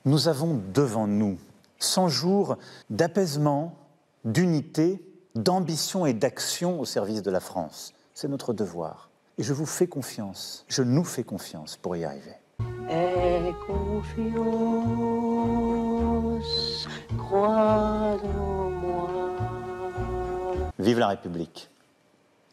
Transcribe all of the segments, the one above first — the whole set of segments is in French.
Nous avons devant nous 100 jours d'apaisement, d'unité, d'ambition et d'action au service de la France. C'est notre devoir. Et je vous fais confiance, je nous fais confiance pour y arriver. Aie confiance, crois en moi. Vive la République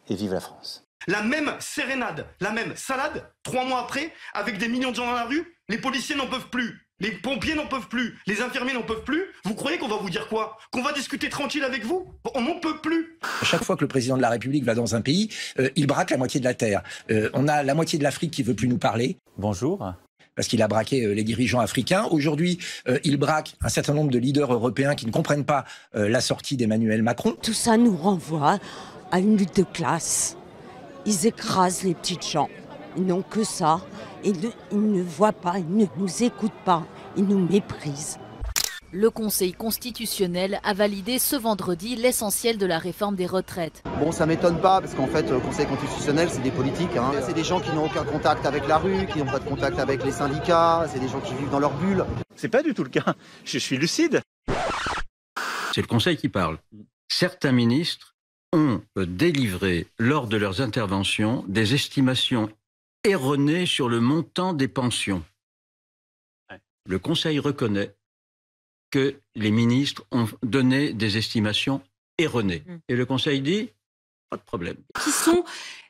et vive la France. La même sérénade, la même salade, 3 mois après, avec des millions de gens dans la rue, les policiers n'en peuvent plus, les pompiers n'en peuvent plus, les infirmiers n'en peuvent plus. Vous croyez qu'on va vous dire quoi? Qu'on va discuter tranquille avec vous? On n'en peut plus. Chaque fois que le président de la République va dans un pays, il braque la moitié de la terre. On a la moitié de l'Afrique qui veut plus nous parler. Bonjour. Parce qu'il a braqué les dirigeants africains. Aujourd'hui, il braque un certain nombre de leaders européens qui ne comprennent pas la sortie d'Emmanuel Macron. Tout ça nous renvoie à une lutte de classe. Ils écrasent les petites gens. Ils n'ont que ça. Ils ne voient pas, ils ne nous écoutent pas. Ils nous méprisent. Le Conseil constitutionnel a validé ce vendredi l'essentiel de la réforme des retraites. Bon, ça m'étonne pas, parce qu'en fait, le Conseil constitutionnel, c'est des politiques. Hein. C'est des gens qui n'ont aucun contact avec la rue, qui n'ont pas de contact avec les syndicats, c'est des gens qui vivent dans leur bulle. C'est pas du tout le cas. Je suis lucide. C'est le Conseil qui parle. Certains ministres ont délivré, lors de leurs interventions, des estimations erronées sur le montant des pensions. Le Conseil reconnaît que les ministres ont donné des estimations erronées. Et le Conseil dit, pas de problème. Qui sont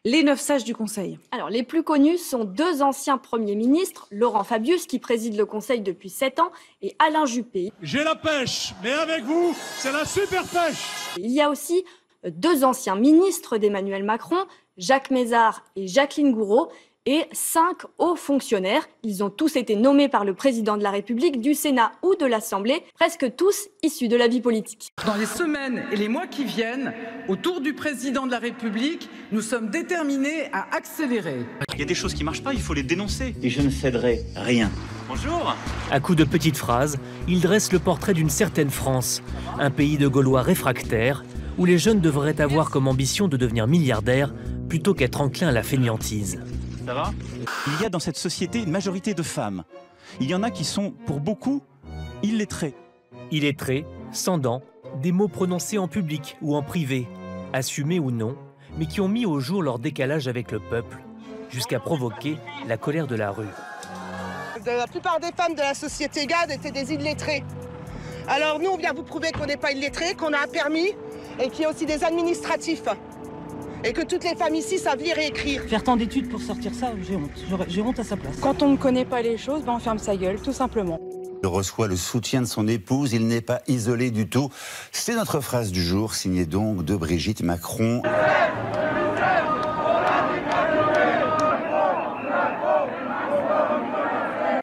les 9 sages du Conseil? Alors, les plus connus sont 2 anciens premiers ministres, Laurent Fabius, qui préside le Conseil depuis 7 ans, et Alain Juppé. J'ai la pêche, mais avec vous, c'est la super pêche. Il y a aussi 2 anciens ministres d'Emmanuel Macron, Jacques Mézard et Jacqueline Gouraud, et 5 hauts fonctionnaires. Ils ont tous été nommés par le président de la République, du Sénat ou de l'Assemblée, presque tous issus de la vie politique. Dans les semaines et les mois qui viennent, autour du président de la République, nous sommes déterminés à accélérer. Il y a des choses qui ne marchent pas, il faut les dénoncer. Et je ne céderai rien. Bonjour. À coups de petites phrases, il dresse le portrait d'une certaine France, un pays de Gaulois réfractaires, où les jeunes devraient avoir comme ambition de devenir milliardaires plutôt qu'être enclins à la fainéantise. Ça va? Il y a dans cette société une majorité de femmes. Il y en a qui sont, pour beaucoup, illettrés. Illettrés, sans dents, des mots prononcés en public ou en privé, assumés ou non, mais qui ont mis au jour leur décalage avec le peuple, jusqu'à provoquer la colère de la rue. La plupart des femmes de la société GAD étaient des illettrés. Alors nous, on vient vous prouver qu'on n'est pas illettrés, qu'on a un permis et qu'il y a aussi des administratifs. Et que toutes les femmes ici savent lire et écrire. Faire tant d'études pour sortir ça, j'ai honte. J'ai honte à sa place. Quand on ne connaît pas les choses, on ferme sa gueule, tout simplement. Il reçoit le soutien de son épouse, il n'est pas isolé du tout. C'est notre phrase du jour, signée donc de Brigitte Macron.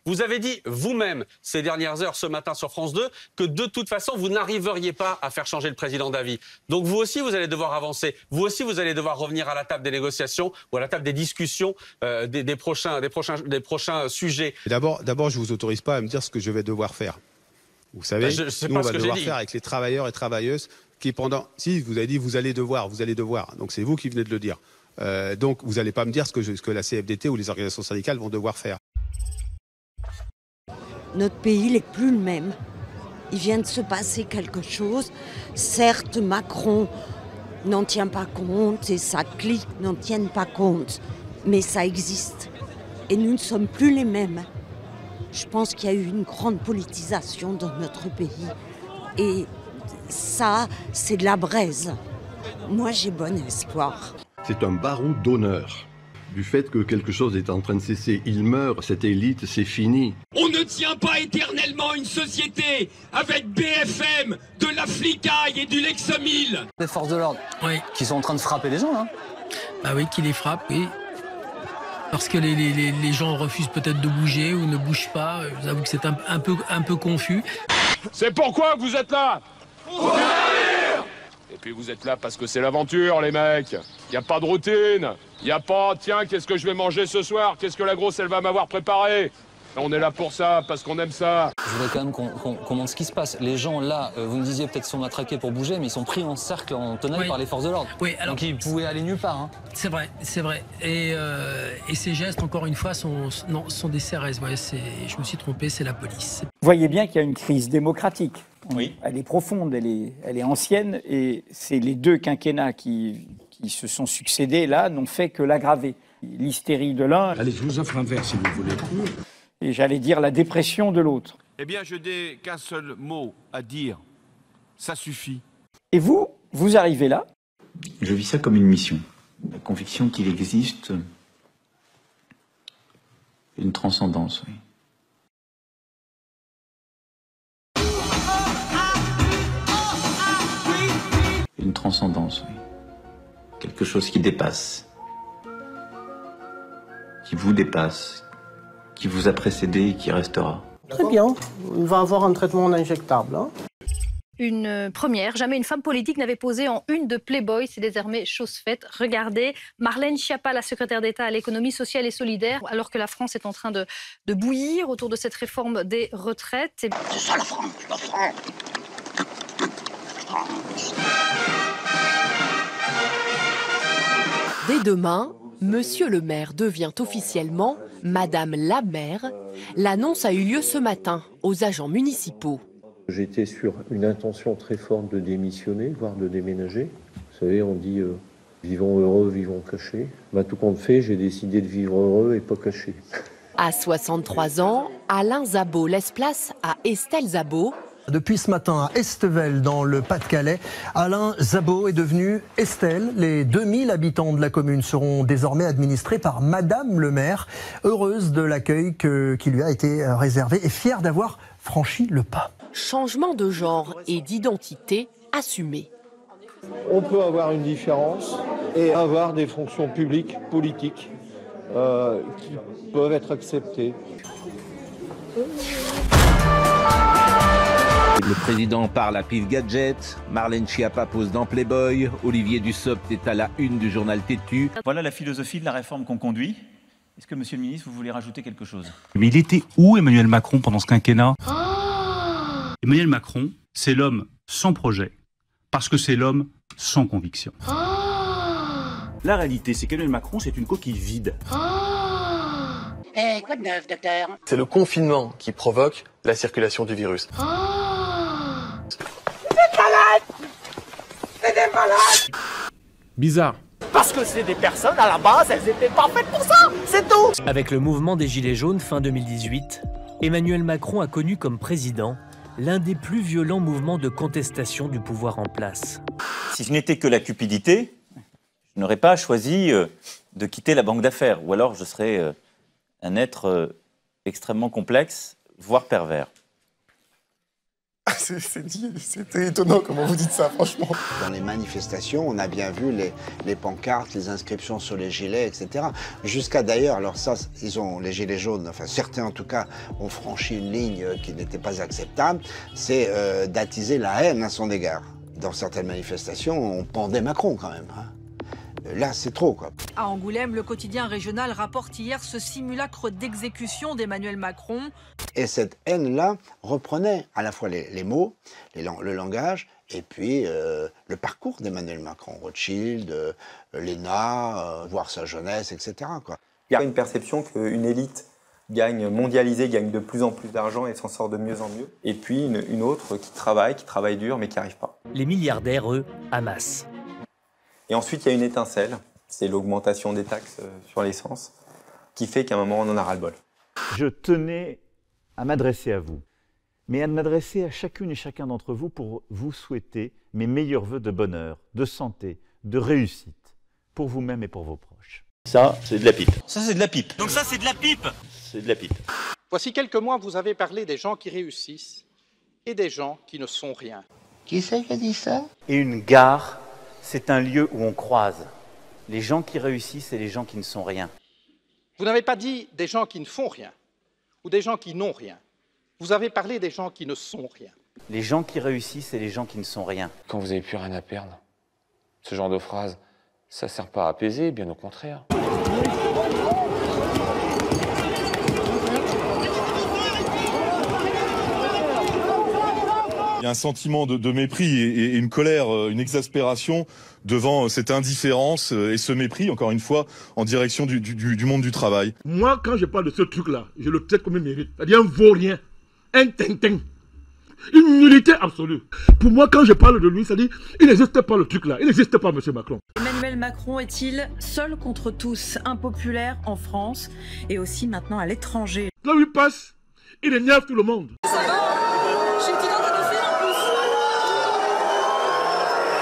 Vous avez dit vous-même ces dernières heures ce matin sur France 2 que de toute façon vous n'arriveriez pas à faire changer le président d'avis. Donc vous aussi vous allez devoir avancer, vous aussi vous allez devoir revenir à la table des négociations ou à la table des discussions des prochains sujets. D'abord je vous autorise pas à me dire ce que je vais devoir faire. Vous savez, nous on va devoir faire avec les travailleurs et travailleuses qui pendant... Si, vous avez dit vous allez devoir. Donc c'est vous qui venez de le dire. Donc vous n'allez pas me dire ce que la CFDT ou les organisations syndicales vont devoir faire. Notre pays n'est plus le même. Il vient de se passer quelque chose. Certes, Macron n'en tient pas compte et sa clique n'en tiennent pas compte. Mais ça existe. Et nous ne sommes plus les mêmes. Je pense qu'il y a eu une grande politisation dans notre pays. Et ça, c'est de la braise. Moi, j'ai bon espoir. C'est un barreau d'honneur. Du fait que quelque chose est en train de cesser. Il meurt, cette élite, c'est fini. On ne tient pas éternellement une société avec BFM, de la flicaille et du Lexomil. Les forces de l'ordre, oui, qui sont en train de frapper les gens, là. Bah oui, qui les frappent, oui. Parce que les gens refusent peut-être de bouger ou ne bougent pas. Je vous avoue que c'est un peu confus. C'est pourquoi vous êtes là? Pour servir. Et puis vous êtes là parce que c'est l'aventure, les mecs. Il n'y a pas de routine. Il n'y a pas, tiens, qu'est-ce que je vais manger ce soir? Qu'est-ce que la grosse, elle va m'avoir préparé? On est là pour ça, parce qu'on aime ça. Je voudrais quand même qu'on montre ce qui se passe. Les gens, là, vous me disiez peut-être qu'ils sont matraqués pour bouger, mais ils sont pris en cercle, en tenaille par les forces de l'ordre. Oui, alors... Donc ils pouvaient aller nulle part. Hein. C'est vrai. Et ces gestes, encore une fois, sont des CRS. Ouais, je me suis trompé, c'est la police. voyez bien qu'il y a une crise démocratique. Oui. Elle est profonde, elle est ancienne, et c'est les deux quinquennats qui se sont succédés là n'ont fait que l'aggraver. L'hystérie de l'un. Allez, je vous offre un verre si vous voulez. Et j'allais dire la dépression de l'autre. Eh bien, je n'ai qu'un seul mot à dire. Ça suffit. Et vous arrivez là. Je vis ça comme une mission. La conviction qu'il existe une transcendance, oui. Une transcendance, oui. Quelque chose qui dépasse. Qui vous dépasse. Qui vous a précédé et qui restera. Très bien. Il va avoir un traitement injectable. Hein. Une première, jamais une femme politique n'avait posé en une de Playboy, c'est désormais chose faite. Regardez, Marlène Schiappa, la secrétaire d'État à l'économie sociale et solidaire, alors que la France est en train de bouillir autour de cette réforme des retraites. C'est ça la France, la France. Dès demain, Monsieur le maire devient officiellement Madame la maire. L'annonce a eu lieu ce matin aux agents municipaux. J'étais sur une intention très forte de démissionner, voire de déménager. Vous savez, on dit vivons heureux, vivons cachés. Tout compte fait, j'ai décidé de vivre heureux et pas caché. À 63 ans, Alain Zabot laisse place à Estelle Zabot. Depuis ce matin à Estevel, dans le Pas-de-Calais, Alain Zabot est devenu Estelle. Les 2000 habitants de la commune seront désormais administrés par Madame le maire, heureuse de l'accueil qui lui a été réservé et fière d'avoir franchi le pas. Changement de genre et d'identité assumé. On peut avoir une différence et avoir des fonctions publiques, politiques, qui peuvent être acceptées. Le président parle à Pif Gadget, Marlène Schiappa pose dans Playboy, Olivier Dussopt est à la une du journal Tétu. Voilà la philosophie de la réforme qu'on conduit. Est-ce que, monsieur le ministre, vous voulez rajouter quelque chose? Mais il était où Emmanuel Macron pendant ce quinquennat? Emmanuel Macron, c'est l'homme sans projet, parce que c'est l'homme sans conviction. La réalité, c'est qu'Emmanuel Macron, c'est une coquille vide. Quoi de neuf, docteur? C'est le confinement qui provoque la circulation du virus. C'est des malades! Bizarre. Parce que c'est des personnes, à la base, elles étaient pas faites pour ça, c'est tout. Avec le mouvement des Gilets jaunes fin 2018, Emmanuel Macron a connu comme président l'un des plus violents mouvements de contestation du pouvoir en place. Si je n'étais que la cupidité, je n'aurais pas choisi de quitter la banque d'affaires, ou alors je serais un être extrêmement complexe, voire pervers. C'était étonnant comment vous dites ça, franchement. Dans les manifestations, on a bien vu les pancartes, les inscriptions sur les gilets, etc. Jusqu'à d'ailleurs, alors ça, les gilets jaunes, enfin certains en tout cas, ont franchi une ligne qui n'était pas acceptable, c'est d'attiser la haine à son égard. Dans certaines manifestations, on pendait Macron quand même. Hein. Là, c'est trop, quoi. À Angoulême, le quotidien régional rapporte hier ce simulacre d'exécution d'Emmanuel Macron. Et cette haine-là reprenait à la fois les mots, le langage, et puis le parcours d'Emmanuel Macron. Rothschild, l'ENA, voir sa jeunesse, etc., quoi. Il y a une perception qu'une élite mondialisée gagne de plus en plus d'argent et s'en sort de mieux en mieux. Et puis une autre qui travaille dur, mais qui n'y arrive pas. Les milliardaires, eux, amassent. Et ensuite, il y a une étincelle, c'est l'augmentation des taxes sur l'essence, qui fait qu'à un moment, on en a ras-le-bol. Je tenais à m'adresser à vous, mais à m'adresser à chacune et chacun d'entre vous pour vous souhaiter mes meilleurs vœux de bonheur, de santé, de réussite, pour vous-même et pour vos proches. Ça, c'est de la pipe. Ça, c'est de la pipe. Donc ça, c'est de la pipe. C'est de la pipe. Voici quelques mois, vous avez parlé des gens qui réussissent et des gens qui ne sont rien. Qui c'est qui a dit ça? Et une gare, c'est un lieu où on croise les gens qui réussissent et les gens qui ne sont rien. Vous n'avez pas dit des gens qui ne font rien ou des gens qui n'ont rien. Vous avez parlé des gens qui ne sont rien. Les gens qui réussissent et les gens qui ne sont rien. Quand vous n'avez plus rien à perdre, ce genre de phrase, ça ne sert pas à apaiser, bien au contraire. Il y a un sentiment de mépris et une colère, une exaspération devant cette indifférence et ce mépris, encore une fois, en direction du monde du travail. Moi, quand je parle de ce truc-là, je le traite comme un mérite. C'est-à-dire un vaurien. un tintin. Une nullité absolue. Pour moi, quand je parle de lui, ça dit, il n'existe pas le truc là. Il n'existe pas, M. Macron. Emmanuel Macron est-il seul contre tous, impopulaire en France et aussi maintenant à l'étranger? Là où il passe, il énerve tout le monde. Ça va? Je suis petite en train de faire en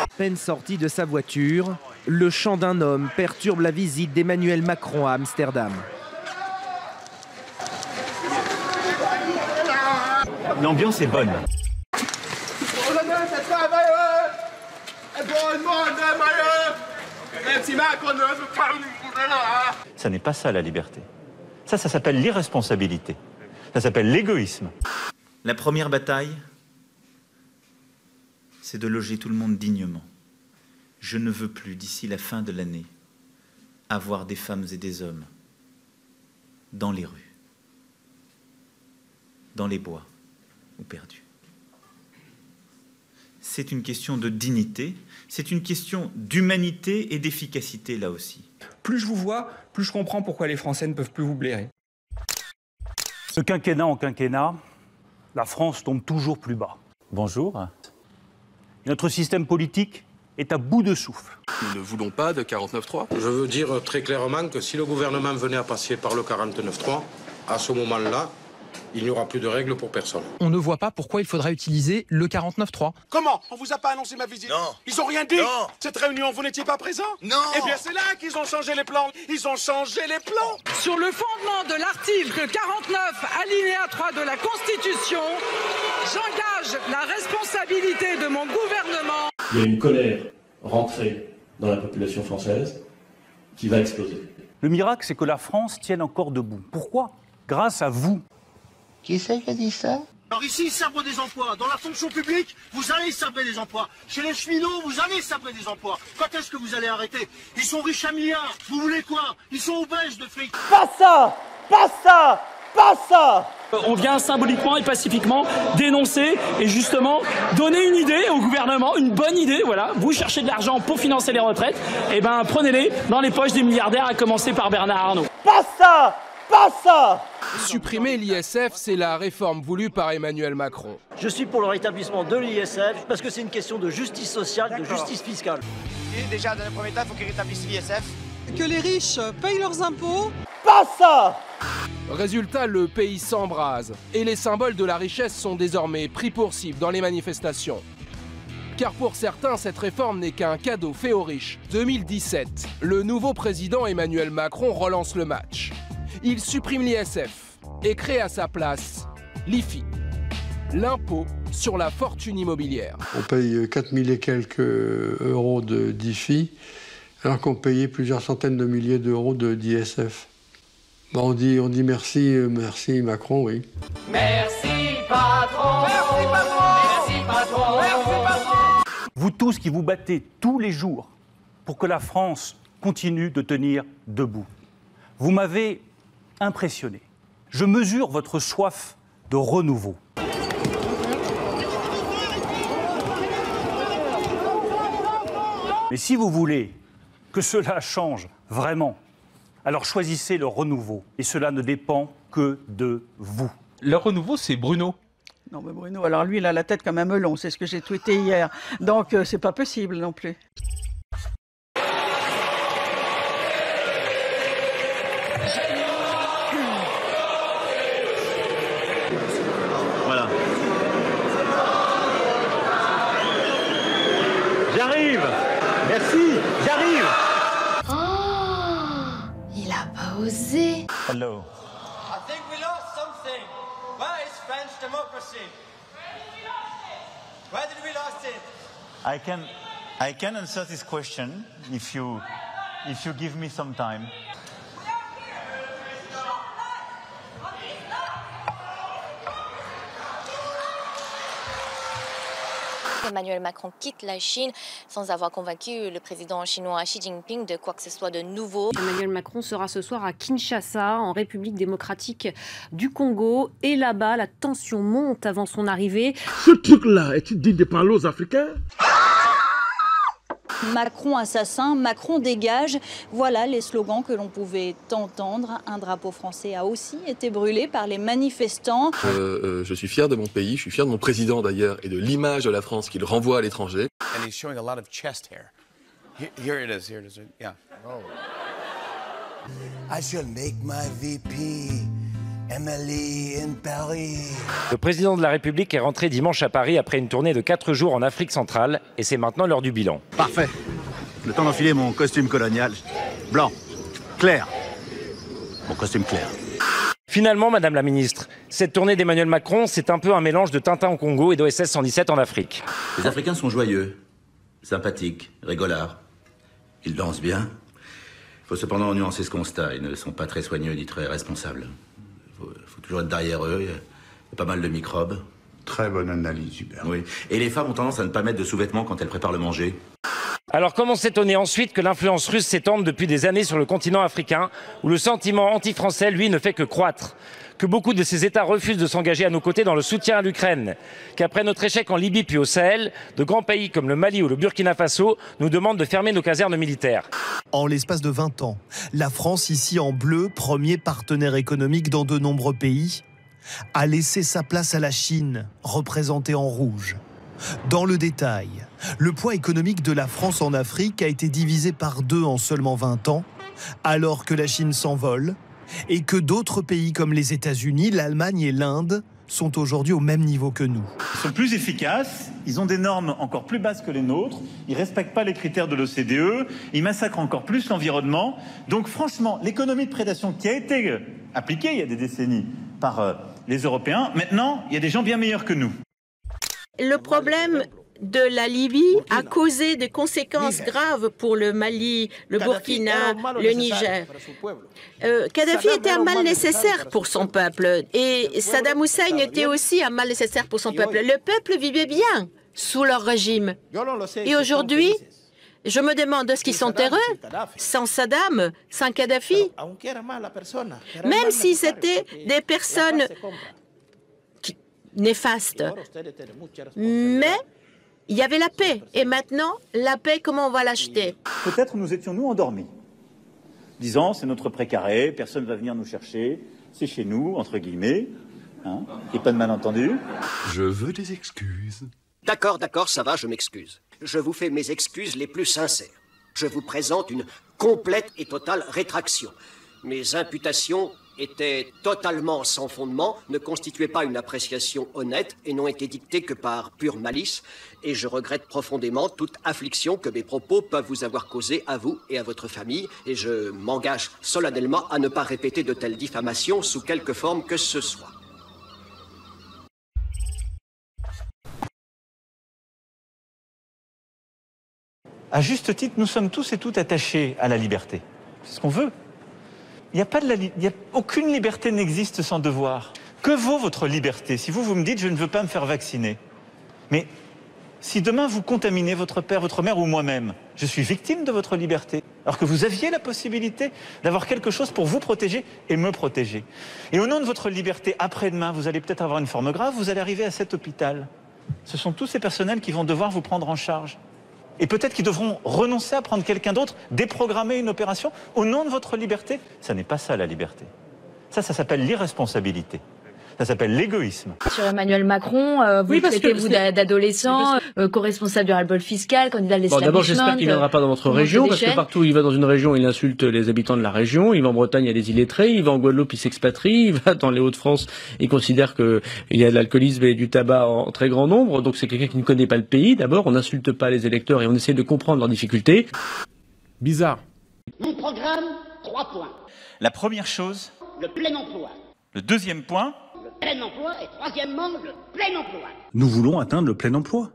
plus. Peine sortie de sa voiture, le chant d'un homme perturbe la visite d'Emmanuel Macron à Amsterdam. L'ambiance est bonne. Ça n'est pas ça la liberté. Ça s'appelle l'irresponsabilité. Ça s'appelle l'égoïsme. La première bataille, c'est de loger tout le monde dignement. Je ne veux plus, d'ici la fin de l'année, avoir des femmes et des hommes dans les rues, dans les bois ou perdus. C'est une question de dignité, c'est une question d'humanité et d'efficacité là aussi. Plus je vous vois, plus je comprends pourquoi les Français ne peuvent plus vous blairer. De quinquennat en quinquennat, la France tombe toujours plus bas. Bonjour. Notre système politique est à bout de souffle. Nous ne voulons pas de 49.3. Je veux dire très clairement que si le gouvernement venait à passer par le 49.3, à ce moment-là, il n'y aura plus de règles pour personne. On ne voit pas pourquoi il faudrait utiliser le 49.3. Comment? On vous a pas annoncé ma visite? Non. Ils ont rien dit? Non. Cette réunion, vous n'étiez pas présent? Non. Eh bien, c'est là qu'ils ont changé les plans. Ils ont changé les plans. Sur le fondement de l'article 49, alinéa 3 de la Constitution, j'engage la responsabilité de mon gouvernement. Il y a une colère rentrée dans la population française qui va exploser. Le miracle, c'est que la France tienne encore debout. Pourquoi? Grâce à vous. Qui c'est qui a dit ça? Alors ici, ils sabrent des emplois. Dans la fonction publique, vous allez sabrer des emplois. Chez les cheminots, vous allez sabrer des emplois. Quand est-ce que vous allez arrêter? Ils sont riches à milliards. Vous voulez quoi? Ils sont obèses de fric. Pas ça! Pas ça! Pas ça! On vient symboliquement et pacifiquement dénoncer et justement donner une idée au gouvernement, une bonne idée, voilà. Vous cherchez de l'argent pour financer les retraites, et ben prenez-les dans les poches des milliardaires, à commencer par Bernard Arnault. Pas ça! Pas ça! Supprimer l'ISF, c'est la réforme voulue par Emmanuel Macron. Je suis pour le rétablissement de l'ISF parce que c'est une question de justice sociale, de justice fiscale. Et déjà, dans le premier temps, il faut qu'ils rétablissent l'ISF. Que les riches payent leurs impôts. Pas ça! Résultat, le pays s'embrase et les symboles de la richesse sont désormais pris pour cible dans les manifestations. Car pour certains, cette réforme n'est qu'un cadeau fait aux riches. 2017, le nouveau président Emmanuel Macron relance le match. Il supprime l'ISF et crée à sa place l'IFI, l'impôt sur la fortune immobilière. On paye 4 000 et quelques euros d'IFI, alors qu'on payait plusieurs centaines de milliers d'euros d'ISF. On dit merci, merci Macron, oui. Merci patron! Merci patron! Merci patron! Merci patron! Vous tous qui vous battez tous les jours pour que la France continue de tenir debout. Vous m'avez impressionné. Je mesure votre soif de renouveau. Mais si vous voulez que cela change vraiment, alors choisissez le renouveau. Et cela ne dépend que de vous. Le renouveau, c'est Bruno. Non mais Bruno, alors lui il a la tête comme un melon, c'est ce que j'ai tweeté hier. Donc c'est pas possible non plus. Voilà. J'arrive. Merci, j'arrive. Oh, il a pas osé. Hello. I think we lost something. Where is French democracy? Where did we lose it? I can answer this question if you give me some time. Emmanuel Macron quitte la Chine sans avoir convaincu le président chinois Xi Jinping de quoi que ce soit de nouveau. Emmanuel Macron sera ce soir à Kinshasa, en République démocratique du Congo. Et là-bas, la tension monte avant son arrivée. Ce truc-là, est-il digne de parler aux Africains? Macron assassin, Macron dégage, voilà les slogans que l'on pouvait entendre. Un drapeau français a aussi été brûlé par les manifestants. Je suis fier de mon pays, je suis fier de mon président d'ailleurs et de l'image de la France qu'il renvoie à l'étranger. And he's showing a lot of chest hair. Here it is, yeah. I shall make my VP Emily in Paris. Le président de la République est rentré dimanche à Paris après une tournée de 4 jours en Afrique centrale et c'est maintenant l'heure du bilan. Parfait. Le temps d'enfiler mon costume colonial. Blanc, clair. Mon costume clair. Finalement, Madame la Ministre, cette tournée d'Emmanuel Macron, c'est un peu un mélange de Tintin au Congo et d'OSS 117 en Afrique. Les Africains sont joyeux, sympathiques, rigolards. Ils dansent bien. Il faut cependant nuancer ce constat. Ils ne sont pas très soigneux ni très responsables. Il faut toujours être derrière eux. Il y a pas mal de microbes. Très bonne analyse, super. Oui. Et les femmes ont tendance à ne pas mettre de sous-vêtements quand elles préparent le manger. Alors comment s'étonner ensuite que l'influence russe s'étende depuis des années sur le continent africain, où le sentiment anti-français, lui, ne fait que croître, que beaucoup de ces États refusent de s'engager à nos côtés dans le soutien à l'Ukraine, qu'après notre échec en Libye puis au Sahel, de grands pays comme le Mali ou le Burkina Faso nous demandent de fermer nos casernes militaires. En l'espace de 20 ans, la France, ici en bleu, premier partenaire économique dans de nombreux pays, a laissé sa place à la Chine, représentée en rouge. Dans le détail, le poids économique de la France en Afrique a été divisé par 2 en seulement 20 ans, alors que la Chine s'envole et que d'autres pays comme les États-Unis, l'Allemagne et l'Inde sont aujourd'hui au même niveau que nous. Ils sont plus efficaces, ils ont des normes encore plus basses que les nôtres, ils ne respectent pas les critères de l'OCDE, ils massacrent encore plus l'environnement. Donc franchement, l'économie de prédation qui a été appliquée il y a des décennies par les Européens, maintenant, il y a des gens bien meilleurs que nous. Le problème de la Libye a causé des conséquences graves pour le Mali, le Burkina, le Niger. Kadhafi était un mal nécessaire pour son peuple et Saddam Hussein était aussi un mal nécessaire pour son peuple. Le peuple vivait bien sous leur régime. Et aujourd'hui, je me demande ce qu'ils sont heureux sans Saddam, sans Kadhafi. Même si c'était des personnes néfastes. Mais il y avait la paix. Et maintenant, la paix, comment on va l'acheter? Peut-être nous étions-nous endormis, disant c'est notre précaré, personne ne va venir nous chercher, c'est chez nous, entre guillemets, hein, et pas de malentendu. Je veux des excuses. D'accord, ça va, je m'excuse. Je vous fais mes excuses les plus sincères. Je vous présente une complète et totale rétraction. Mes imputations étaient totalement sans fondement, ne constituaient pas une appréciation honnête et n'ont été dictées que par pure malice. Et je regrette profondément toute affliction que mes propos peuvent vous avoir causée à vous et à votre famille. Et je m'engage solennellement à ne pas répéter de telles diffamations sous quelque forme que ce soit. À juste titre, nous sommes tous et toutes attachés à la liberté. C'est ce qu'on veut. Aucune liberté n'existe sans devoir. Que vaut votre liberté si vous me dites « je ne veux pas me faire vacciner ». Mais si demain vous contaminez votre père, votre mère ou moi-même, je suis victime de votre liberté. Alors que vous aviez la possibilité d'avoir quelque chose pour vous protéger et me protéger. Et au nom de votre liberté, après-demain, vous allez peut-être avoir une forme grave, vous allez arriver à cet hôpital. Ce sont tous ces personnels qui vont devoir vous prendre en charge. Et peut-être qu'ils devront renoncer à prendre quelqu'un d'autre, déprogrammer une opération au nom de votre liberté. Ça n'est pas ça la liberté. Ça s'appelle l'irresponsabilité. Ça s'appelle l'égoïsme. Sur Emmanuel Macron, vous traitez-vous d'adolescent, co-responsable du ras-le-bol fiscal, candidat de l'establishment. D'abord, j'espère qu'il ne viendra pas dans votre région, parce que partout où il va dans une région, il insulte les habitants de la région. Il va en Bretagne, il y a des illettrés. Il va en Guadeloupe, il s'expatrie. Il va dans les Hauts-de-France, il considère qu'il y a de l'alcoolisme et du tabac en très grand nombre. Donc c'est quelqu'un qui ne connaît pas le pays. D'abord, on n'insulte pas les électeurs et on essaie de comprendre leurs difficultés. Bizarre. Mon programme, 3 points. La première chose. Le plein emploi. Le deuxième point. Le plein emploi et troisièmement, le plein emploi. Nous voulons atteindre le plein emploi.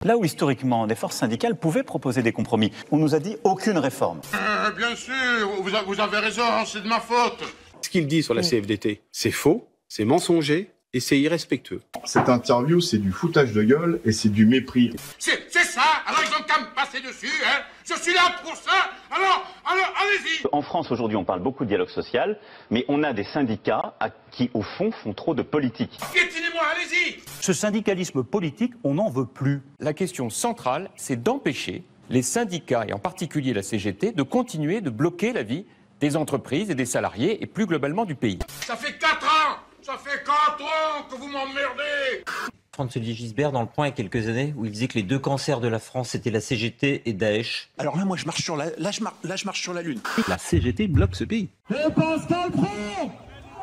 Là où historiquement des forces syndicales pouvaient proposer des compromis, on nous a dit aucune réforme. Bien sûr, vous avez raison, c'est de ma faute. Ce qu'il dit sur la CFDT, c'est faux, c'est mensonger et c'est irrespectueux. Cette interview, c'est du foutage de gueule et c'est du mépris. C'est ça, alors ils ont qu'à me passer dessus, hein. Je suis là pour ça, alors allez-y. En France, aujourd'hui, on parle beaucoup de dialogue social, mais on a des syndicats qui, au fond, font trop de politique. Piétinez-moi, allez-y. Ce syndicalisme politique, on n'en veut plus. La question centrale, c'est d'empêcher les syndicats, et en particulier la CGT, de continuer de bloquer la vie des entreprises et des salariés, et plus globalement du pays. Ça fait 4 ans que vous m'emmerdez. Franz-Olivier Gisbert dans Le Point il y a quelques années où il disait que les deux cancers de la France c'était la CGT et Daesh. Alors là moi je marche sur la lune. La CGT bloque ce pays. Et Pascal Pro,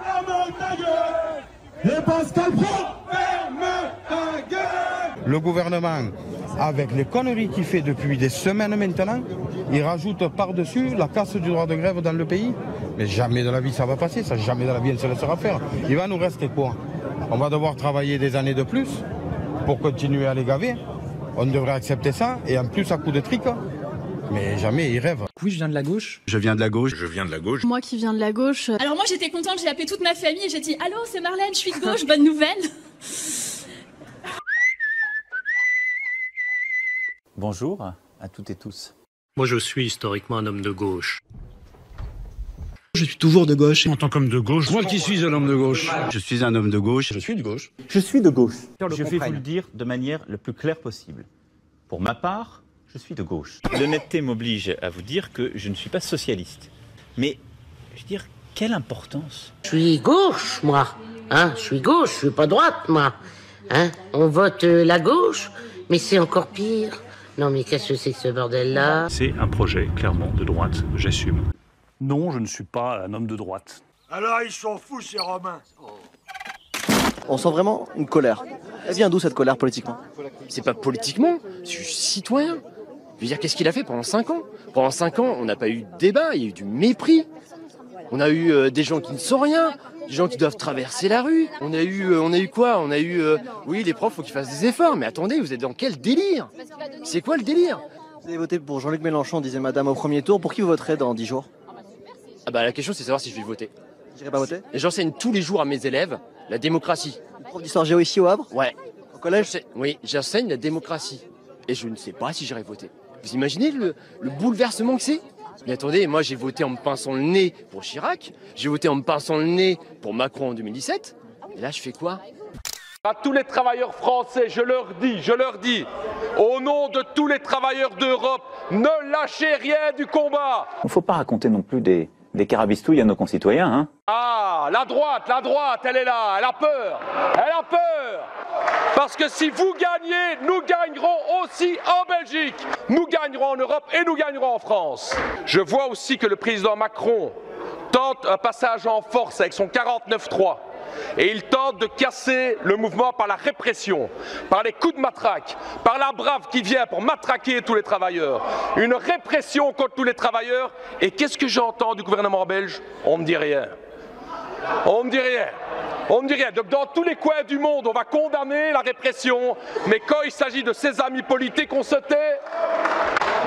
ferme ta gueule. Et Pascal Pro, ferme ta gueule. Le gouvernement, avec les conneries qu'il fait depuis des semaines maintenant, il rajoute par-dessus la casse du droit de grève dans le pays. Mais jamais de la vie ça va passer, ça jamais de la vie elle se laissera faire. Il va nous rester quoi? On va devoir travailler des années de plus pour continuer à les gaver. On devrait accepter ça, et en plus à coup de trick. Mais jamais ils rêvent. Oui, je viens de la gauche. Je viens de la gauche. Je viens de la gauche. Moi qui viens de la gauche. Alors moi j'étais contente, j'ai appelé toute ma famille et j'ai dit « Allô, c'est Marlène, je suis de gauche, bonne nouvelle !» Bonjour à toutes et tous. Moi je suis historiquement un homme de gauche. Je suis toujours de gauche. En tant qu'homme de gauche, moi qui suis un homme de gauche. je suis un homme de gauche. Je suis de gauche. Je suis de gauche. Je vais vous le dire de manière le plus claire possible. Pour ma part, je suis de gauche. L'honnêteté m'oblige à vous dire que je ne suis pas socialiste. Mais, je veux dire, quelle importance? Je suis gauche, moi. Hein, je suis gauche, je suis pas droite, moi. Hein, on vote la gauche, mais c'est encore pire. Non, mais qu'est-ce que c'est que ce bordel-là? C'est un projet clairement de droite, j'assume. Non, je ne suis pas un homme de droite. Alors ils sont fous ces Romains. On sent vraiment une colère. Elle vient d'où cette colère politiquement? C'est pas politiquement, c'est citoyen. Je veux dire, qu'est-ce qu'il a fait pendant 5 ans? Pendant 5 ans, on n'a pas eu de débat, il y a eu du mépris. On a eu des gens qui ne sont rien, des gens qui doivent traverser la rue. On a eu quoi? On a eu, oui, les profs, faut qu'ils fassent des efforts. Mais attendez, vous êtes dans quel délire? C'est quoi le délire? Vous avez voté pour Jean-Luc Mélenchon, disait madame au premier tour. Pour qui vous voterez dans 10 jours? Ah bah la question c'est de savoir si je vais voter. Vous n'irez pas voter? Et j'enseigne tous les jours à mes élèves la démocratie. Prof d'histoire géo ici au Havre? Ouais. Au collège? Oui, j'enseigne la démocratie. Et je ne sais pas si j'irai voter. Vous imaginez le bouleversement que c'est? Mais attendez, moi j'ai voté en me pinçant le nez pour Chirac, j'ai voté en me pinçant le nez pour Macron en 2017, et là je fais quoi? À tous les travailleurs français, je leur dis, au nom de tous les travailleurs d'Europe, ne lâchez rien du combat. Il ne faut pas raconter non plus des carabistouilles à nos concitoyens. Hein. Ah, la droite, elle est là, elle a peur. Parce que si vous gagnez, nous gagnerons aussi en Belgique. Nous gagnerons en Europe et nous gagnerons en France. Je vois aussi que le président Macron tente un passage en force avec son 49-3. Et il tente de casser le mouvement par la répression, par les coups de matraque, par la brave qui vient pour matraquer tous les travailleurs. Une répression contre tous les travailleurs. Et qu'est-ce que j'entends du gouvernement belge? On ne me dit rien. On ne me dit rien. Donc dans tous les coins du monde, on va condamner la répression. Mais quand il s'agit de ses amis politiques, on se tait.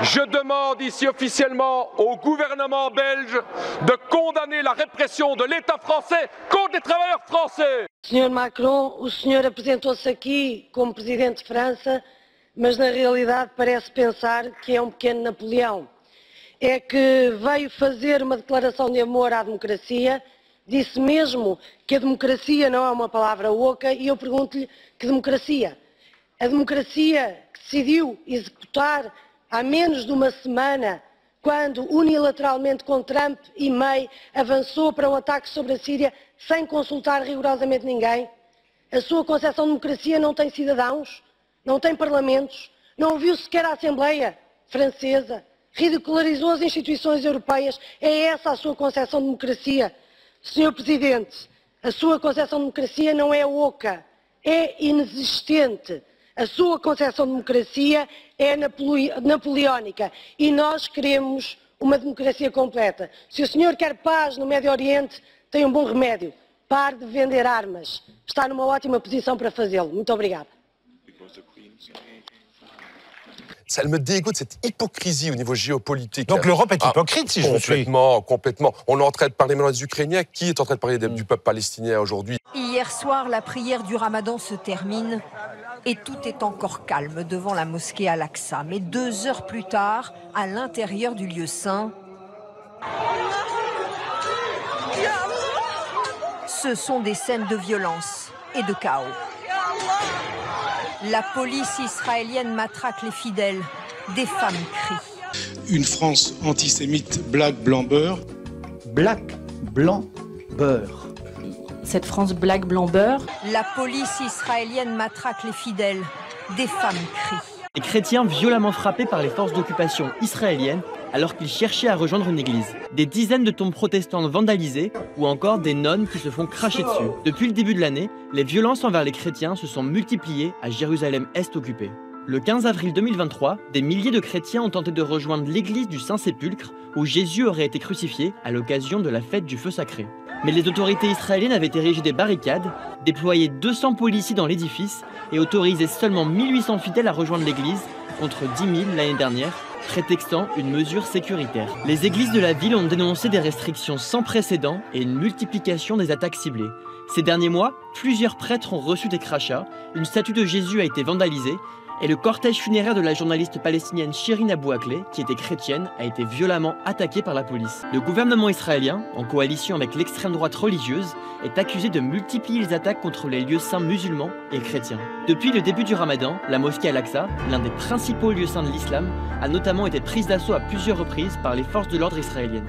Je demande ici officiellement au gouvernement belge de condamner la répression de l'État français contre les travailleurs français. Sr. Macron, o senhor apresentou-se aqui como presidente de França, mas na realidade parece pensar que é pequeno Napoleão. É que veio fazer uma declaração de amor à democracia, disse mesmo que a democracia não é uma palavra oca, e eu pergunto-lhe que democracia? A democracia que decidiu executar há menos de uma semana, quando unilateralmente com Trump e May avançou para um ataque sobre a Síria sem consultar rigorosamente ninguém? A sua concepção de democracia não tem cidadãos, não tem parlamentos, não ouviu sequer a Assembleia Francesa, ridicularizou as instituições europeias. É essa a sua concepção de democracia? Sr. Presidente, a sua concepção de democracia não é oca, é inexistente. A sua concepção de democracia é napoleónica e nós queremos uma democracia completa. Se o senhor quer paz no Médio Oriente, tem um bom remédio. Pare de vender armas. Está numa ótima posição para fazê-lo. Muito obrigada. Ça me dégoûte, cette hypocrisie au niveau géopolitique. Donc l'Europe est hypocrite, si je me suis. Complètement. On est en train de parler maintenant des Ukrainiens. Qui est en train de parler du peuple palestinien aujourd'hui? Hier soir, la prière du Ramadan se termine et tout est encore calme devant la mosquée Al-Aqsa. Mais 2 heures plus tard, à l'intérieur du lieu saint, ce sont des scènes de violence et de chaos. La police israélienne matraque les fidèles. Des femmes crient. Une France antisémite black, blanc, beurre. Black, blanc, beurre. Cette France black, blanc, beurre. La police israélienne matraque les fidèles. Des femmes crient. Les chrétiens violemment frappés par les forces d'occupation israéliennes alors qu'ils cherchaient à rejoindre une église. Des dizaines de tombes protestantes vandalisées ou encore des nonnes qui se font cracher dessus. Depuis le début de l'année, les violences envers les chrétiens se sont multipliées à Jérusalem-Est occupée. Le 15 avril 2023, des milliers de chrétiens ont tenté de rejoindre l'église du Saint-Sépulcre où Jésus aurait été crucifié à l'occasion de la fête du feu sacré. Mais les autorités israéliennes avaient érigé des barricades, déployé 200 policiers dans l'édifice et autorisé seulement 1800 fidèles à rejoindre l'église contre 10 000 l'année dernière, prétextant une mesure sécuritaire. Les églises de la ville ont dénoncé des restrictions sans précédent et une multiplication des attaques ciblées. Ces derniers mois, plusieurs prêtres ont reçu des crachats, une statue de Jésus a été vandalisée et le cortège funéraire de la journaliste palestinienne Shirin Abu Akleh, qui était chrétienne, a été violemment attaqué par la police. Le gouvernement israélien, en coalition avec l'extrême droite religieuse, est accusé de multiplier les attaques contre les lieux saints musulmans et chrétiens. Depuis le début du Ramadan, la mosquée Al-Aqsa, l'un des principaux lieux saints de l'islam, a notamment été prise d'assaut à plusieurs reprises par les forces de l'ordre israéliennes.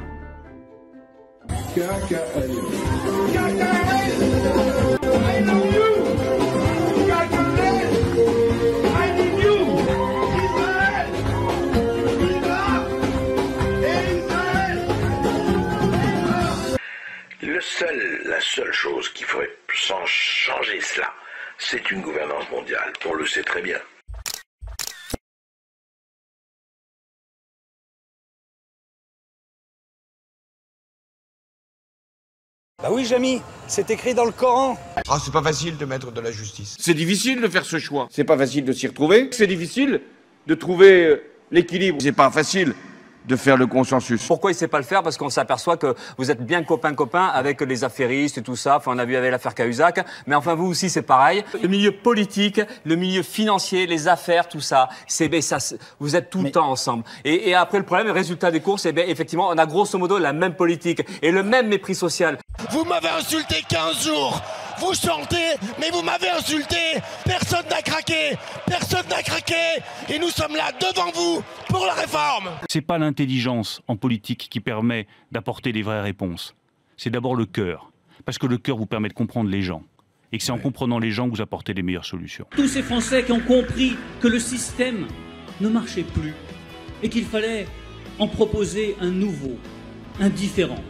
La seule chose qui ferait changer cela, c'est une gouvernance mondiale. On le sait très bien. Bah oui, Jamy, c'est écrit dans le Coran. Ah, c'est pas facile de mettre de la justice. C'est difficile de faire ce choix. C'est pas facile de s'y retrouver. C'est difficile de trouver l'équilibre. C'est pas facile de faire le consensus. Pourquoi il ne sait pas le faire? Parce qu'on s'aperçoit que vous êtes bien copain-copain avec les affairistes et tout ça. Enfin, on a vu avec l'affaire Cahuzac. Mais enfin, vous aussi, c'est pareil. Le milieu politique, le milieu financier, les affaires, tout ça, vous êtes tout le temps ensemble. Et après, le problème, le résultat des courses, effectivement, on a grosso modo la même politique et le même mépris social. Vous m'avez insulté 15 jours. Vous chantez, mais vous m'avez insulté. Personne n'a craqué. Personne n'a craqué. Et nous sommes là devant vous pour la réforme. C'est pas l'intelligence en politique qui permet d'apporter les vraies réponses. C'est d'abord le cœur. Parce que le cœur vous permet de comprendre les gens. Et que c'est en comprenant les gens que vous apportez les meilleures solutions. Tous ces Français qui ont compris que le système ne marchait plus et qu'il fallait en proposer un nouveau, un différent.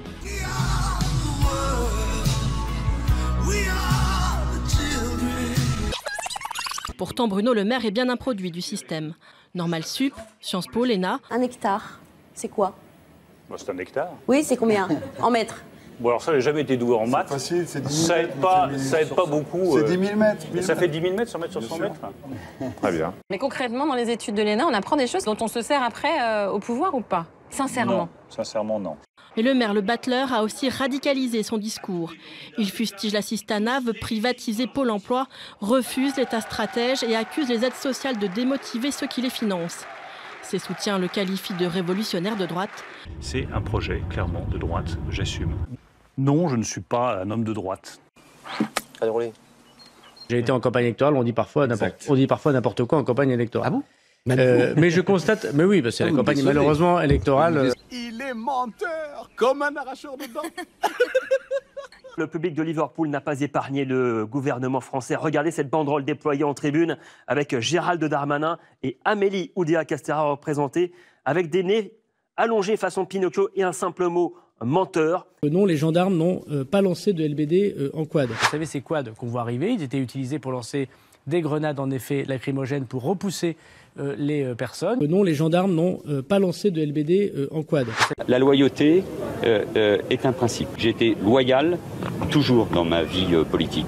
Pourtant, Bruno Le Maire est bien un produit du système. Normal Sup, Sciences Po, l'ENA. Un hectare, c'est quoi? Bah, c'est un hectare. Oui, c'est combien? En mètres? Bon, alors ça, j'ai jamais été doué en maths. C'est facile, c'est 10 ça 000 aide ça aide pas beaucoup. C'est 10 000 mètres. Ça fait 10 000 mètres, 100 mètres sur 100 mètres. Très bien. Mais concrètement, dans les études de l'ENA, on apprend des choses dont on se sert après au pouvoir ou pas? Sincèrement? Non, sincèrement, non. Et le maire Le Battleur a aussi radicalisé son discours. Il fustige l'assistanat, veut privatiser Pôle emploi, refuse l'État stratège et accuse les aides sociales de démotiver ceux qui les financent. Ses soutiens le qualifient de révolutionnaire de droite. C'est un projet clairement de droite, j'assume. Non, je ne suis pas un homme de droite. Allez, roulez. J'ai été en campagne électorale, on dit parfois n'importe quoi en campagne électorale. Ah bon? Mais je constate, mais oui, c'est la campagne malheureusement électorale. Il est menteur, comme un arracheur de dents. Le public de Liverpool n'a pas épargné le gouvernement français. Regardez cette banderole déployée en tribune avec Gérald Darmanin et Amélie Oudéa-Castéra représentées avec des nez allongés façon Pinocchio et un simple mot, menteur. Non, les gendarmes n'ont pas lancé de LBD en quad. Vous savez, ces quads qu'on voit arriver, ils étaient utilisés pour lancer des grenades en effet lacrymogènes pour repousser les personnes. Non, les gendarmes n'ont pas lancé de LBD en quad. La loyauté est un principe. J'ai été loyal toujours dans ma vie politique.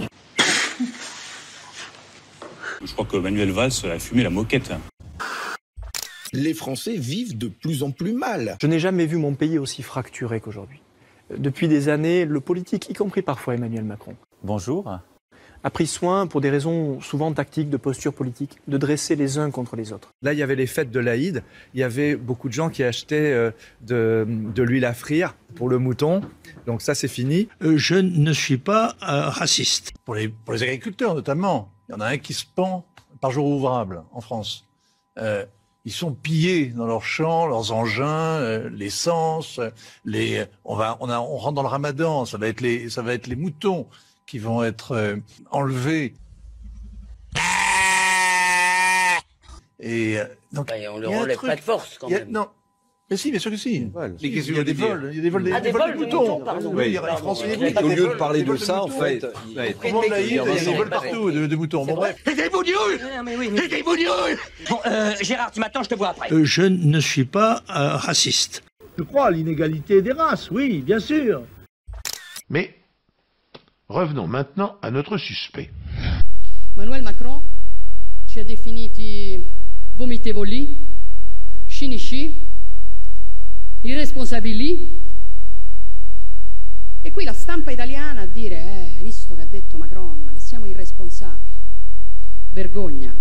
Je crois que Manuel Valls a fumé la moquette. les Français vivent de plus en plus mal. Je n'ai jamais vu mon pays aussi fracturé qu'aujourd'hui. Depuis des années, le politique, y compris parfois Emmanuel Macron, bonjour, a pris soin, pour des raisons souvent tactiques, de posture politique, de dresser les uns contre les autres. Là, il y avait les fêtes de l'Aïd, il y avait beaucoup de gens qui achetaient de l'huile à frire pour le mouton, donc ça c'est fini. Je ne suis pas raciste. Pour les agriculteurs notamment, il y en a un qui se pend par jour ouvrable en France. Ils sont pillés dans leurs champs, leurs engins, l'essence. On rentre dans le Ramadan, ça va être les moutons qui vont être enlevés. Et donc on leur enlève pas de force quand même. Non, mais si, bien sûr que si. Il y a des vols, des vols de moutons. Oui, les Français. Au lieu de parler de ça, en fait, il y a des vols partout de moutons. Bon bref. Des bougnoules. Des bougnoules. Bon, Gérard, tu m'attends, je te vois après. Je ne suis pas raciste. Je crois à l'inégalité des races, oui, bien sûr. Mais revenons maintenant à notre suspect. Emmanuel Macron ci ha definiti vomitevoli, cinici, irresponsabili. E qui la stampa italiana a dire, hai visto che ha detto Macron, che siamo irresponsabili. Vergogna.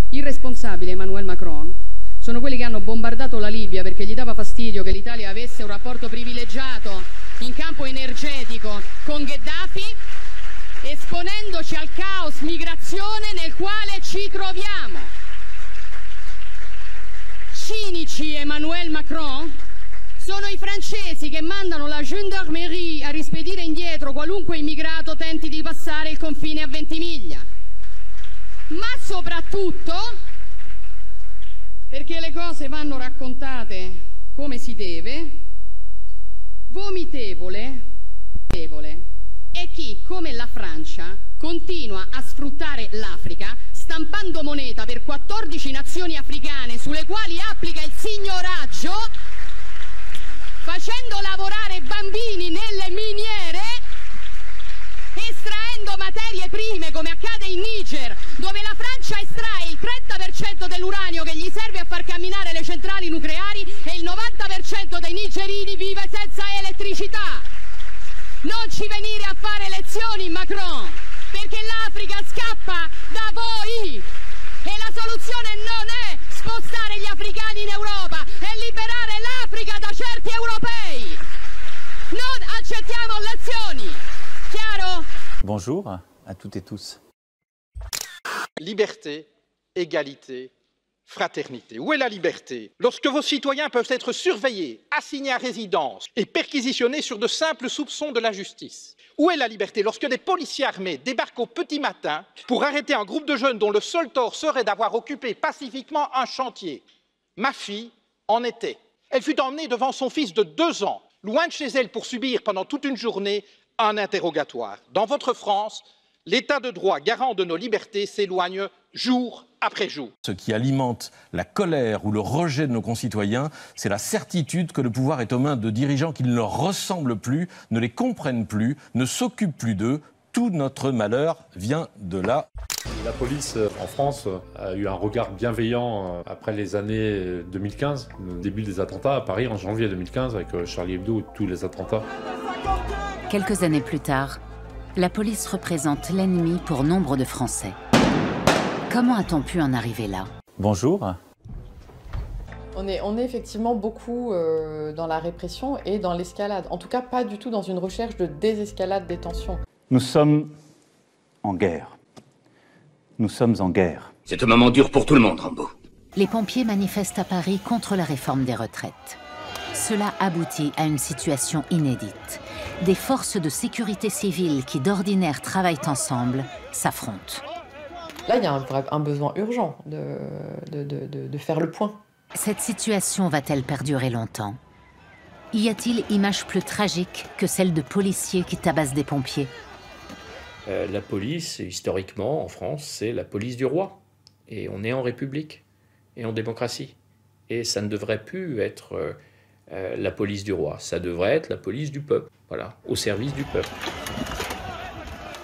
Irresponsabili Emmanuel Macron sono quelli che hanno bombardato la Libia perché gli dava fastidio che l'Italia avesse un rapporto privilegiato in campo energetico con Gheddafi, esponendoci al caos migrazione nel quale ci troviamo. Cinici Emmanuel Macron sono i francesi che mandano la gendarmerie a rispedire indietro qualunque immigrato tenti di passare il confine a Ventimiglia. Ma soprattutto, perché le cose vanno raccontate come si deve, vomitevole è chi, come la Francia, continua a sfruttare l'Africa stampando moneta per 14 nazioni africane sulle quali applica il signoraggio, facendo lavorare bambini nelle miniere, estraendo materie prime come accade in Niger, dove la Francia estrae il 30% dell'uranio che gli serve a far camminare le centrali nucleari e il 90% dei nigerini vive senza elettricità. Non ci venire a fare lezioni, Macron, perché l'Africa scappa da voi e la soluzione non è spostare gli africani in Europa, è liberare l'Africa da certi europei. Non accettiamo lezioni. Chiaro? Bonjour à toutes et tous. Liberté, égalité, fraternité. Où est la liberté? Lorsque vos citoyens peuvent être surveillés, assignés à résidence et perquisitionnés sur de simples soupçons de la justice. Où est la liberté lorsque des policiers armés débarquent au petit matin pour arrêter un groupe de jeunes dont le seul tort serait d'avoir occupé pacifiquement un chantier? Ma fille en était. Elle fut emmenée devant son fils de 2 ans, loin de chez elle pour subir pendant toute une journée un interrogatoire. Dans votre France, l'état de droit garant de nos libertés s'éloigne jour après jour. Ce qui alimente la colère ou le rejet de nos concitoyens, c'est la certitude que le pouvoir est aux mains de dirigeants qui ne leur ressemblent plus, ne les comprennent plus, ne s'occupent plus d'eux. Tout notre malheur vient de là. La police en France a eu un regard bienveillant après les années 2015, le début des attentats à Paris en janvier 2015 avec Charlie Hebdo et tous les attentats. Quelques années plus tard, la police représente l'ennemi pour nombre de Français. Comment a-t-on pu en arriver là? Bonjour. On est effectivement beaucoup dans la répression et dans l'escalade. En tout cas, pas du tout dans une recherche de désescalade des tensions. Nous sommes en guerre. Nous sommes en guerre. C'est un moment dur pour tout le monde, Rambo. Les pompiers manifestent à Paris contre la réforme des retraites. Cela aboutit à une situation inédite. Des forces de sécurité civile qui d'ordinaire travaillent ensemble s'affrontent. Là, il y a un besoin urgent de faire le point. Cette situation va-t-elle perdurer longtemps? Y a-t-il image plus tragique que celle de policiers qui tabassent des pompiers? La police, historiquement, en France, c'est la police du roi. Et on est en République et en démocratie. Et ça ne devrait plus être la police du roi. Ça devrait être la police du peuple, voilà, au service du peuple.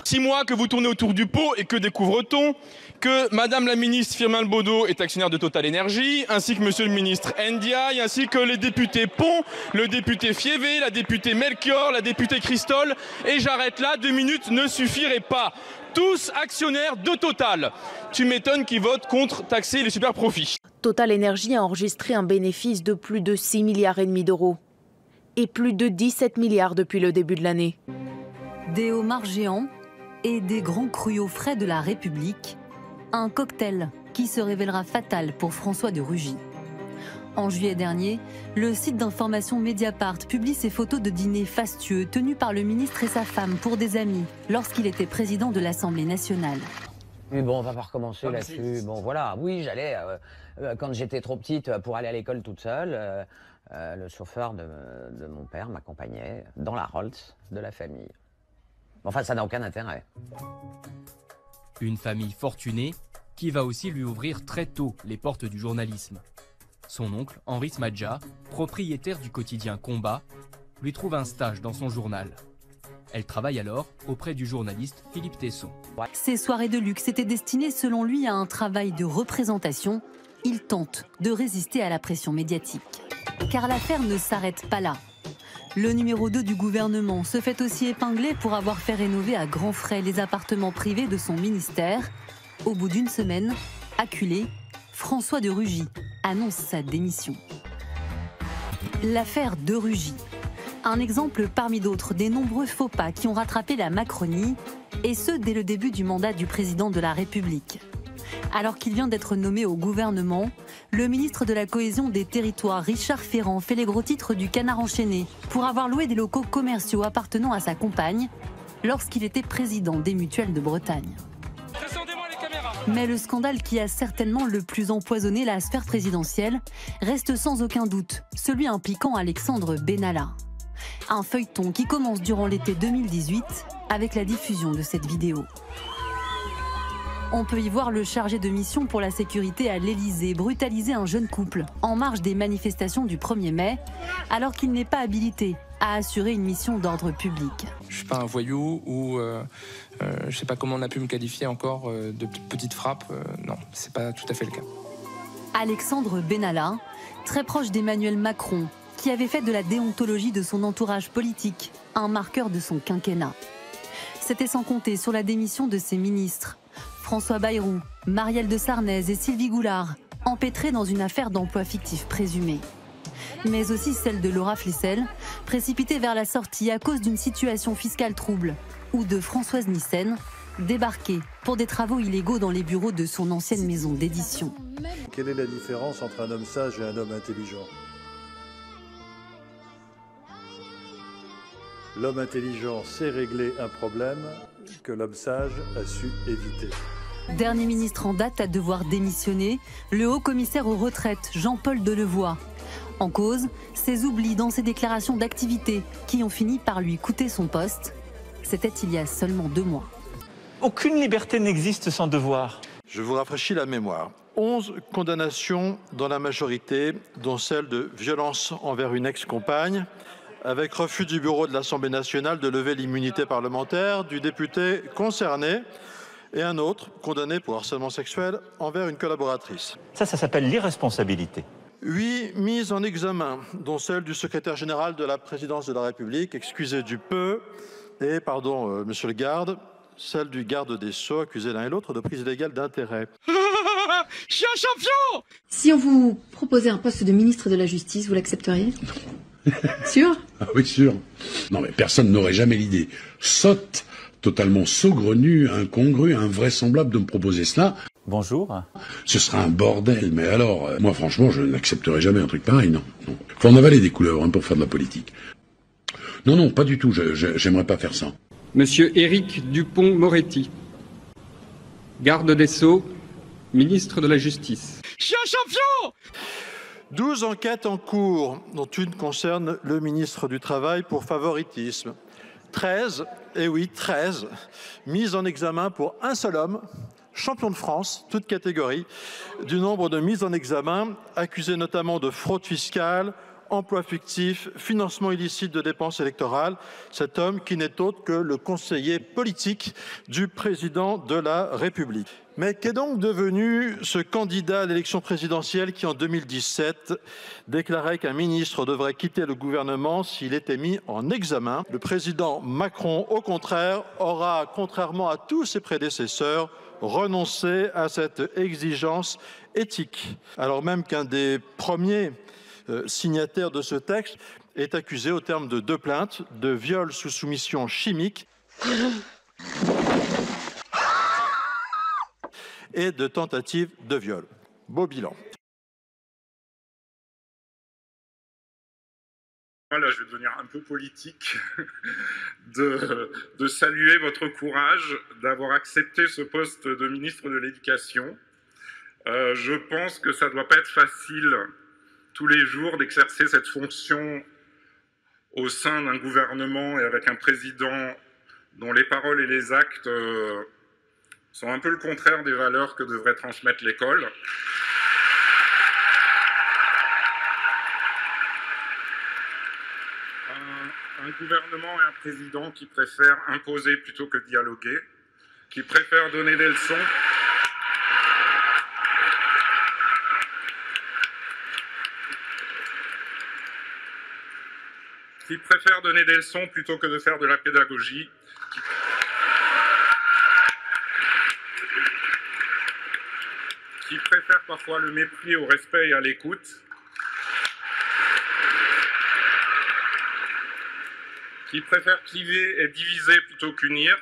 6 mois que vous tournez autour du pot et que découvre-t-on? Que Madame la ministre Firmin Bodo est actionnaire de Total Energy, ainsi que Monsieur le ministre Ndiaye, ainsi que les députés Pont, le député Fievé, la députée Melchior, la députée Christol. Et j'arrête là, 2 minutes ne suffiraient pas. Tous actionnaires de Total. Tu m'étonnes qu'ils votent contre taxer les super profits. Total Energy a enregistré un bénéfice de plus de 6,5 milliards d'euros et plus de 17 milliards depuis le début de l'année. Des homards géants et des grands crus au frais de la République. Un cocktail qui se révélera fatal pour François de Rugy. En juillet dernier, le site d'information Mediapart publie ses photos de dîner fastueux tenus par le ministre et sa femme pour des amis lorsqu'il était président de l'Assemblée nationale. Mais bon, on va pas recommencer là-dessus. Bon, voilà, oui, j'allais, quand j'étais trop petite, pour aller à l'école toute seule, le chauffeur de mon père m'accompagnait dans la Rolls de la famille. Enfin, ça n'a aucun intérêt. Une famille fortunée qui va aussi lui ouvrir très tôt les portes du journalisme. Son oncle, Henri Smadja, propriétaire du quotidien Combat, lui trouve un stage dans son journal. Elle travaille alors auprès du journaliste Philippe Tesson. Ces soirées de luxe étaient destinées selon lui à un travail de représentation. Il tente de résister à la pression médiatique. Car l'affaire ne s'arrête pas là. Le numéro 2 du gouvernement se fait aussi épingler pour avoir fait rénover à grands frais les appartements privés de son ministère. Au bout d'une semaine, acculé, François de Rugy annonce sa démission. L'affaire de Rugy. Un exemple parmi d'autres des nombreux faux pas qui ont rattrapé la Macronie, et ce dès le début du mandat du président de la République. Alors qu'il vient d'être nommé au gouvernement, le ministre de la Cohésion des Territoires, Richard Ferrand, fait les gros titres du Canard enchaîné pour avoir loué des locaux commerciaux appartenant à sa compagne lorsqu'il était président des Mutuelles de Bretagne. Mais le scandale qui a certainement le plus empoisonné la sphère présidentielle reste sans aucun doute celui impliquant Alexandre Benalla. Un feuilleton qui commence durant l'été 2018 avec la diffusion de cette vidéo. On peut y voir le chargé de mission pour la sécurité à l'Élysée brutaliser un jeune couple en marge des manifestations du 1er mai, alors qu'il n'est pas habilité à assurer une mission d'ordre public. Je suis pas un voyou ou je sais pas comment on a pu me qualifier encore de petite frappe. Non, c'est pas tout à fait le cas. Alexandre Benalla, très proche d'Emmanuel Macron, qui avait fait de la déontologie de son entourage politique un marqueur de son quinquennat. C'était sans compter sur la démission de ses ministres, François Bayrou, Marielle de Sarnez et Sylvie Goulard, empêtrés dans une affaire d'emploi fictif présumé. Mais aussi celle de Laura Flessel, précipitée vers la sortie à cause d'une situation fiscale trouble, ou de Françoise Nyssen, débarquée pour des travaux illégaux dans les bureaux de son ancienne maison d'édition. Quelle est la différence entre un homme sage et un homme intelligent ? L'homme intelligent sait régler un problème que l'homme sage a su éviter. Dernier ministre en date à devoir démissionner, le haut-commissaire aux retraites, Jean-Paul Delevoye. En cause, ses oublis dans ses déclarations d'activité qui ont fini par lui coûter son poste. C'était il y a seulement 2 mois. Aucune liberté n'existe sans devoir. Je vous rafraîchis la mémoire. 11 condamnations dans la majorité, dont celle de violence envers une ex-compagne, avec refus du bureau de l'Assemblée nationale de lever l'immunité parlementaire du député concerné, et un autre condamné pour harcèlement sexuel envers une collaboratrice. Ça s'appelle l'irresponsabilité. 8 mises en examen, dont celle du secrétaire général de la présidence de la République, excusé du peu, et, pardon, monsieur le garde, celle du garde des Sceaux, accusés l'un et l'autre de prise illégale d'intérêt. Je suis un champion! Si on vous proposait un poste de ministre de la Justice, vous l'accepteriez? Sûr? Ah oui, sûr. Non, mais personne n'aurait jamais l'idée sotte, totalement saugrenue, incongrue, invraisemblable de me proposer cela. Bonjour. Ce sera un bordel, mais alors, moi franchement, je n'accepterai jamais un truc pareil, non. Faut en avaler des couleurs pour faire de la politique. Non, non, pas du tout, j'aimerais pas faire ça. Monsieur Éric Dupond-Moretti, garde des Sceaux, ministre de la Justice. Je suis un champion! 12 enquêtes en cours, dont une concerne le ministre du Travail pour favoritisme. 13, et oui, 13, mises en examen pour un seul homme, champion de France, toute catégorie, du nombre de mises en examen, accusé notamment de fraude fiscale emploi fictif, financement illicite de dépenses électorales. Cet homme qui n'est autre que le conseiller politique du président de la République. Mais qu'est donc devenu ce candidat à l'élection présidentielle qui, en 2017, déclarait qu'un ministre devrait quitter le gouvernement s'il était mis en examen? Le président Macron, au contraire, aura, contrairement à tous ses prédécesseurs, renoncé à cette exigence éthique, alors même qu'un des premiers signataires de ce texte est accusé au terme de 2 plaintes de viol sous soumission chimique et de tentative de viol. Beau bilan. Là, je vais devenir un peu politique, de saluer votre courage d'avoir accepté ce poste de ministre de l'Éducation. Je pense que ça ne doit pas être facile tous les jours d'exercer cette fonction au sein d'un gouvernement et avec un président dont les paroles et les actes sont un peu le contraire des valeurs que devrait transmettre l'école. Un gouvernement et un président qui préfèrent imposer plutôt que dialoguer, qui préfèrent donner des leçons, plutôt que de faire de la pédagogie, qui préfèrent parfois le mépris au respect et à l'écoute, qui préfèrent cliver et diviser plutôt qu'unir,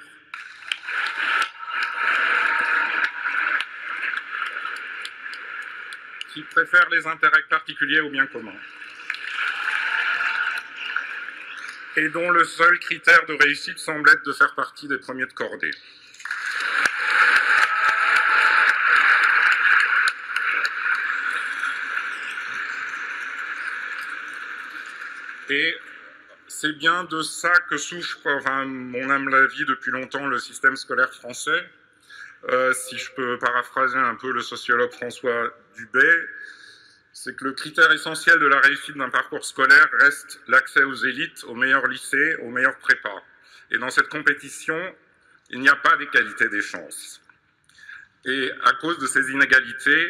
qui préfèrent les intérêts particuliers au bien commun, et dont le seul critère de réussite semble être de faire partie des premiers de cordée. Et c'est bien de ça que souffre, enfin, on aime la vie depuis longtemps, le système scolaire français. Si je peux paraphraser un peu le sociologue François Dubé, c'est que le critère essentiel de la réussite d'un parcours scolaire reste l'accès aux élites, aux meilleurs lycées, aux meilleurs prépas. Et dans cette compétition, il n'y a pas d'égalité des chances. Et à cause de ces inégalités,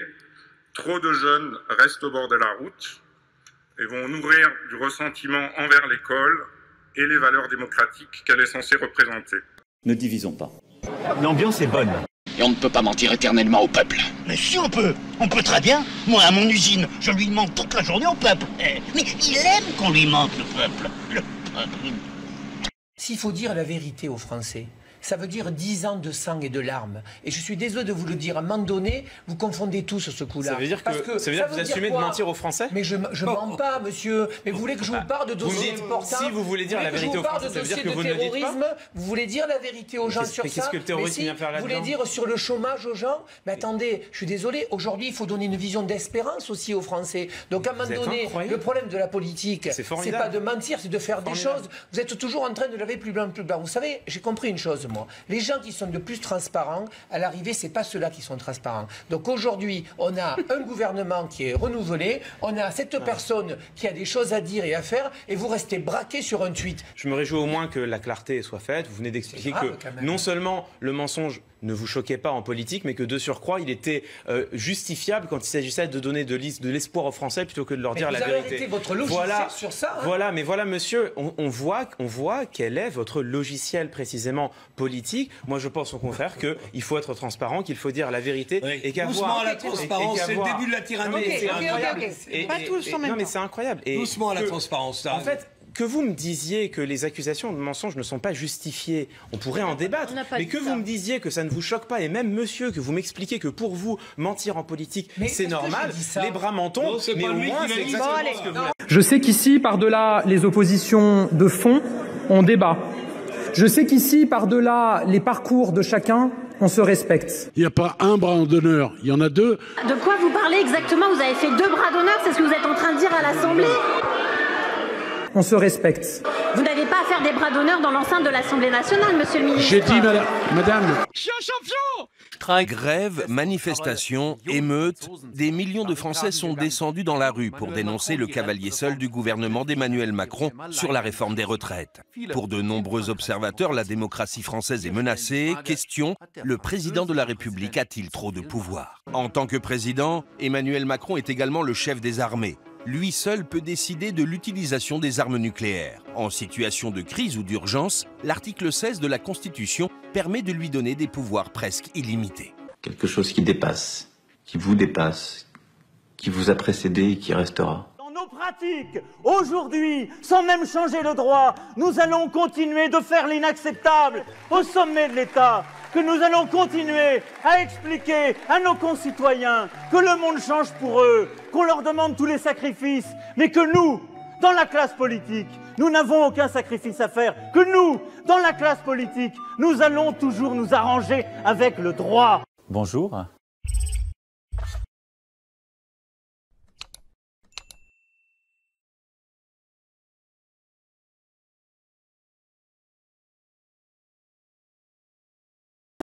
trop de jeunes restent au bord de la route et vont nourrir du ressentiment envers l'école et les valeurs démocratiques qu'elle est censée représenter. Ne divisons pas. L'ambiance est bonne. Et on ne peut pas mentir éternellement au peuple. Mais si on peut très bien. Moi, à mon usine, je lui mente toute la journée au peuple. Mais il aime qu'on lui mente, le peuple. Le peuple. S'il faut dire la vérité aux Français, ça veut dire 10 ans de sang et de larmes. Et je suis désolé de vous le dire, à un moment donné, vous confondez tous ce coup-là. Ça veut dire que vous assumez de mentir aux Français? Mais je mens pas, monsieur. Mais vous voulez que je vous parle de dossiers importants? Si vous voulez dire la vérité aux Français, ça veut dire que vous ne le dites pas? Vous voulez dire la vérité aux gens sur ça? Qu'est-ce que le terrorisme vient faire là-dedans? Vous voulez dire sur le chômage aux gens? Mais attendez, je suis désolé, aujourd'hui, il faut donner une vision d'espérance aussi aux Français. Donc à un moment donné, le problème de la politique, c'est pas de mentir, c'est de faire des choses. Vous êtes toujours en train de laver plus blanc, plus blanc. Vous savez, j'ai compris une chose, moi. Les gens qui sont de plus transparents, à l'arrivée, c'est pas ceux-là qui sont transparents. Donc aujourd'hui, on a un gouvernement qui est renouvelé, on a cette personne qui a des choses à dire et à faire, et vous restez braqué sur un tweet. Je me réjouis au moins que la clarté soit faite. Vous venez d'expliquer que non seulement le mensonge ne vous choquait pas en politique, mais que de surcroît, il était justifiable quand il s'agissait de donner de l'espoir aux Français plutôt que de leur dire la vérité. Arrêtez votre logiciel sur ça. Mais voilà, monsieur, on voit quel est votre logiciel précisément politique. Moi, je pense au contraire qu'il faut être transparent, qu'il faut dire la vérité et qu'avoir... Doucement à la transparence, c'est le début de la tyrannie. C'est incroyable. Pas tous en même temps. Non, mais c'est incroyable. Doucement à la transparence. En fait, que vous me disiez que les accusations de mensonges ne sont pas justifiées, on pourrait en débattre. Mais que vous me disiez que ça ne vous choque pas, et même monsieur, que vous m'expliquiez que pour vous, mentir en politique, c'est normal, les bras m'en tombent, mais au moins c'est exactement ce que vous... Je sais qu'ici, par-delà les oppositions de fond, on débat. Je sais qu'ici, par-delà les parcours de chacun, on se respecte. Il n'y a pas un bras d'honneur, il y en a 2. De quoi vous parlez exactement? Vous avez fait 2 bras d'honneur, c'est ce que vous êtes en train de dire à l'Assemblée? on se respecte. Vous n'avez pas à faire des bras d'honneur dans l'enceinte de l'Assemblée nationale, monsieur le ministre. J'ai dit, madame. Je suis un champion! Grève, manifestations, émeutes, des millions de Français sont descendus dans la rue pour dénoncer le cavalier seul du gouvernement d'Emmanuel Macron sur la réforme des retraites. Pour de nombreux observateurs, la démocratie française est menacée. Question, le président de la République a-t-il trop de pouvoir? En tant que président, Emmanuel Macron est également le chef des armées. Lui seul peut décider de l'utilisation des armes nucléaires. En situation de crise ou d'urgence, l'article 16 de la Constitution permet de lui donner des pouvoirs presque illimités. Quelque chose qui dépasse, qui vous a précédé et qui restera. Dans nos pratiques, aujourd'hui, sans même changer le droit, nous allons continuer de faire l'inacceptable au sommet de l'État. Que nous allons continuer à expliquer à nos concitoyens que le monde change pour eux, qu'on leur demande tous les sacrifices, mais que nous, dans la classe politique, nous n'avons aucun sacrifice à faire, que nous, dans la classe politique, nous allons toujours nous arranger avec le droit. Bonjour.